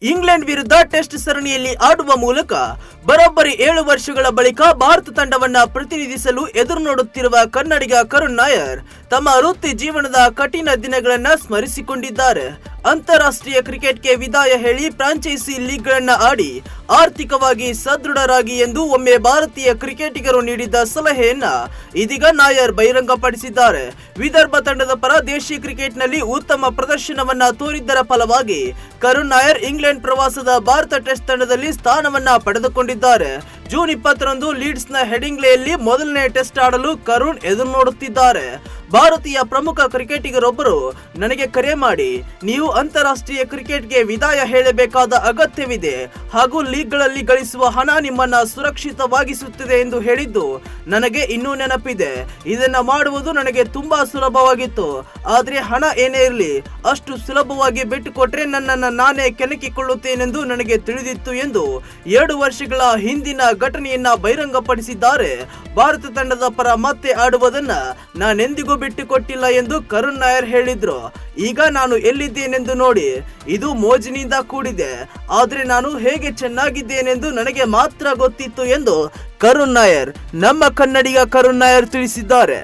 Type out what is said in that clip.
England ವಿರುದ್ಧ test ಸರಣಿಯಲ್ಲಿ ಆಡುವ ಮೂಲಕ ಬರೋಬ್ಬರಿ 7 ವರ್ಷಗಳ ಬಳಿಕ ಭಾರತ ತಂಡವನ್ನ ಪ್ರತಿನಿಧಿಸಲು ಎದುರು ನೋಡುತ್ತಿರುವ ಕನ್ನಡಿಗ ಕರುಣ್ ನಾಯರ್ ತಮ್ಮ ವೃತ್ತಿ ಜೀವನದ ಕಠಿಣ ದಿನಗಳನ್ನ ಸ್ಮರಿಸಿಕೊಂಡಿದ್ದಾರೆ. ಅಂತಾರಾಷ್ಟ್ರೀಯ ಕ್ರಿಕೆಟ್ಗೆ ವಿದಾಯ ಹೇಳಿ ಫ್ರಾಂಚೈಸಿ ಲೀಗ್ಗಳನ್ನ ಆಡಿ ಆರ್ಥಿಕವಾಗಿ ಸದೃಢರಾಗಿ ಎಂದು ಒಮ್ಮೆ ಭಾರತೀಯ ಕ್ರಿಕೆಟಿಗರು ನೀಡಿದ್ದ ಸಲಹೆಯನ್ನ ಇದೀಗ ನಾಯರ್ ಬಹಿರಂಗಪಡಿಸಿದ್ದಾರೆ. ವಿದರ್ಭ ತಂಡದ ಪರ ದೇಶಿ ಕ್ರಿಕೆಟ್ನಲ್ಲಿ ಉತ್ತಮ ಪ್ರದರ್ಶನವನ್ನ ತೋರಿದ್ದರ ಫಲವಾಗಿ ಕರುಣ್ ನಾಯರ್ ಇಂಗ್ಲೆಂಡ್ ಪ್ರವಾಸದ ಭಾರತ ಟೆಸ್ಟ್ ತಂಡದಲ್ಲಿ ಸ್ಥಾನವನ್ನ ಪಡೆದುಕೊಂಡಿದ್ದಾರೆ. ಜೂನ್ 20ರಂದು ಲೀಡ್ಸ್ನ ಹೆಡಿಂಗ್ಲೆಯಲ್ಲಿ ಮೊದಲನೇ ಟೆಸ್ಟ್ ಆಡಲು ಕರುಣ್ ಎದುರು ನೋಡುತ್ತಿದ್ದಾರೆ. ಭಾರತೀಯ ಪ್ರಮುಖ ಕ್ರಿಕೆಟಿಗರೊಬ್ಬರು ನನಗೆ ಕರೆ ಮಾಡಿ, ನೀವು ಅಂತಾರಾಷ್ಟ್ರೀಯ ಕ್ರಿಕೆಟ್ಗೆ ವಿದಾಯ ಹೇಳಬೇಕಾದ ಅಗತ್ಯವಿದೆ ಹಾಗೂ ಲೀಗ್ಗಳಲ್ಲಿ ಗಳಿಸುವ ಹಣ ನಿಮ್ಮನ್ನ ಸುರಕ್ಷಿತವಾಗಿಸುತ್ತದೆ ಎಂದು ಹೇಳಿದ್ದು ನನಗೆ ಇನ್ನೂ ನೆನಪಿದೆ. ಇದನ್ನ ಮಾಡುವುದು ನನಗೆ ತುಂಬಾ ಸುಲಭವಾಗಿತ್ತು. ಆದ್ರೆ ಹಣ ಏನೇ ಇರಲಿ ಅಷ್ಟು ಸುಲಭವಾಗಿ ಬಿಟ್ಟುಕೊಟ್ರೆ ನನ್ನನ್ನು ನಾನೇ ಕೆಣಕಿಕೊಳ್ಳುತ್ತೇನೆಂದು ನನಗೆ ತಿಳಿದಿತ್ತು ಎಂದು 2 ವರ್ಷಗಳ ಹಿಂದಿನ ಘಟನೆಯನ್ನ ಬಹಿರಂಗಪಡಿಸಿದ್ದಾರೆ. ಭಾರತ ತಂಡದ ಪರ ಮತ್ತೆ ಆಡುವುದನ್ನ ನಾನೆಂದಿಗೂ ಬಿಟ್ಟುಕೊಟ್ಟಿಲ್ಲ ಎಂದು ಕರುಣ್ ನಾಯರ್ ಹೇಳಿದ್ರು. ಈಗ ನಾನು ಎಲ್ಲಿದ್ದೇನೆಂದು ನೋಡಿ, ಇದು ಮೋಜಿನಿಂದ ಕೂಡಿದೆ. ಆದ್ರೆ ನಾನು ಹೇಗೆ ಚೆನ್ನಾಗಿದ್ದೇನೆಂದು ನನಗೆ ಮಾತ್ರ ಗೊತ್ತಿತ್ತು ಎಂದು ಕರುಣ್ ನಾಯರ್, ನಮ್ಮ ಕನ್ನಡಿಗ ಕರುಣ್ ನಾಯರ್ ತಿಳಿಸಿದ್ದಾರೆ.